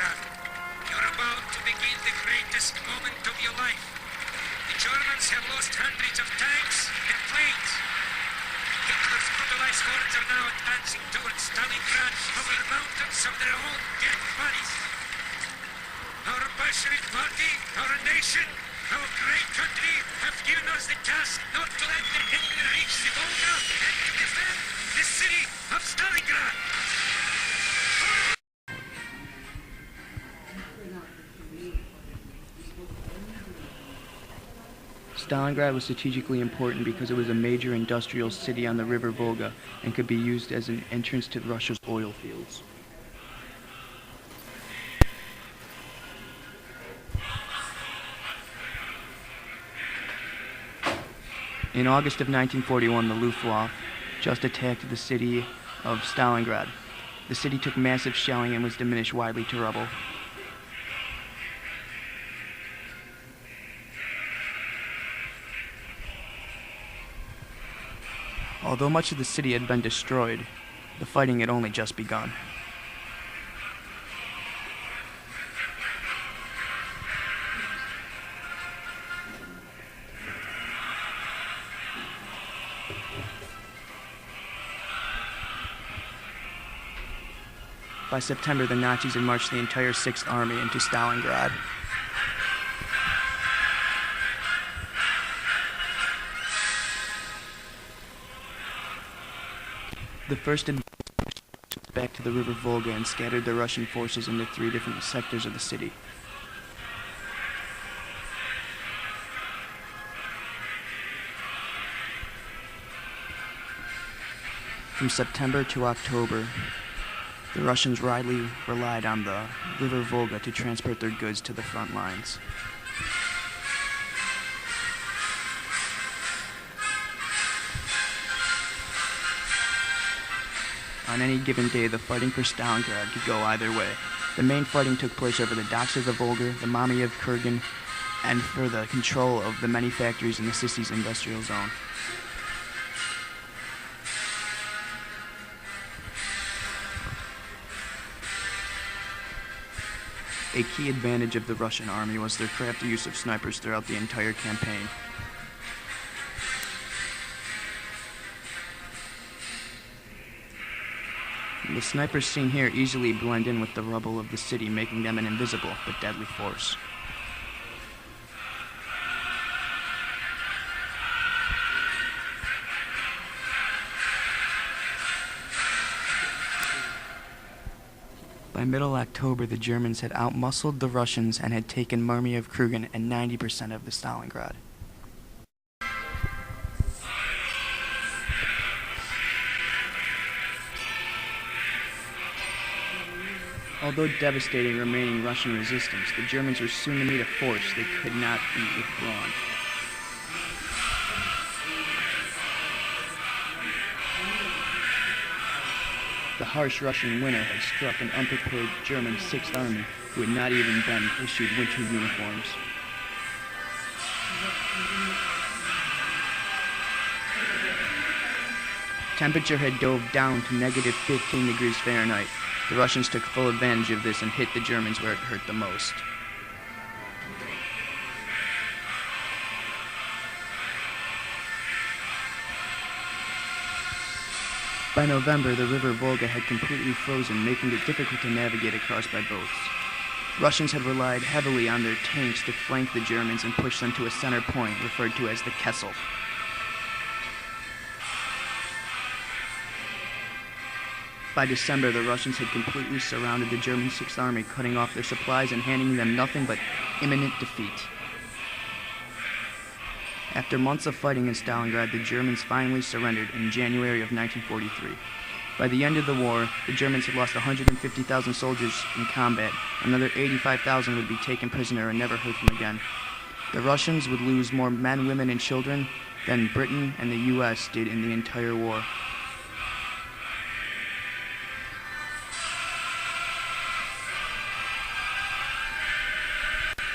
Stalingrad. You're about to begin the greatest moment of your life. The Germans have lost hundreds of tanks and planes. Hitler's brutalized hordes are now advancing towards Stalingrad over the mountains of their own dead bodies. Our Bolshevik party, our nation, our great country have given us the task not to let the enemy reach the Volga and to defend the city of Stalingrad. Stalingrad was strategically important because it was a major industrial city on the river Volga and could be used as an entrance to Russia's oil fields. In August of 1941, the Luftwaffe just attacked the city of Stalingrad. The city took massive shelling and was diminished widely to rubble. Although much of the city had been destroyed, the fighting had only just begun. By September, the Nazis had marched the entire 6th Army into Stalingrad. The first advance back to the river Volga and scattered the Russian forces into 3 different sectors of the city. From September to October, the Russians widely relied on the river Volga to transport their goods to the front lines. On any given day, the fighting for Stalingrad could go either way. The main fighting took place over the docks of the Volga, the Mami of Kurgan, and for the control of the many factories in the Sissy's industrial zone. A key advantage of the Russian army was their crafty use of snipers throughout the entire campaign. The snipers seen here easily blend in with the rubble of the city, making them an invisible but deadly force. By middle October, the Germans had outmuscled the Russians and had taken Murmy of Krugen and 90% of the Stalingrad. Although devastating remaining Russian resistance, the Germans were soon to meet a force they could not be withdrawn. The harsh Russian winter had struck an unprepared German 6th Army who had not even been issued winter uniforms. Temperature had dove down to negative 15 degrees Fahrenheit. The Russians took full advantage of this and hit the Germans where it hurt the most. By November, the river Volga had completely frozen, making it difficult to navigate across by boats. Russians had relied heavily on their tanks to flank the Germans and push them to a center point referred to as the Kessel. By December, the Russians had completely surrounded the German 6th Army, cutting off their supplies and handing them nothing but imminent defeat. After months of fighting in Stalingrad, the Germans finally surrendered in January of 1943. By the end of the war, the Germans had lost 150,000 soldiers in combat. Another 85,000 would be taken prisoner and never heard from again. The Russians would lose more men, women, and children than Britain and the U.S. did in the entire war.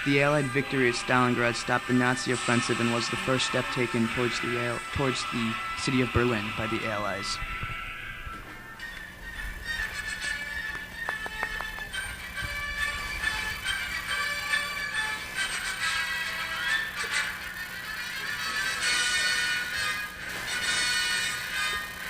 The Allied victory at Stalingrad stopped the Nazi offensive and was the first step taken towards the city of Berlin by the Allies.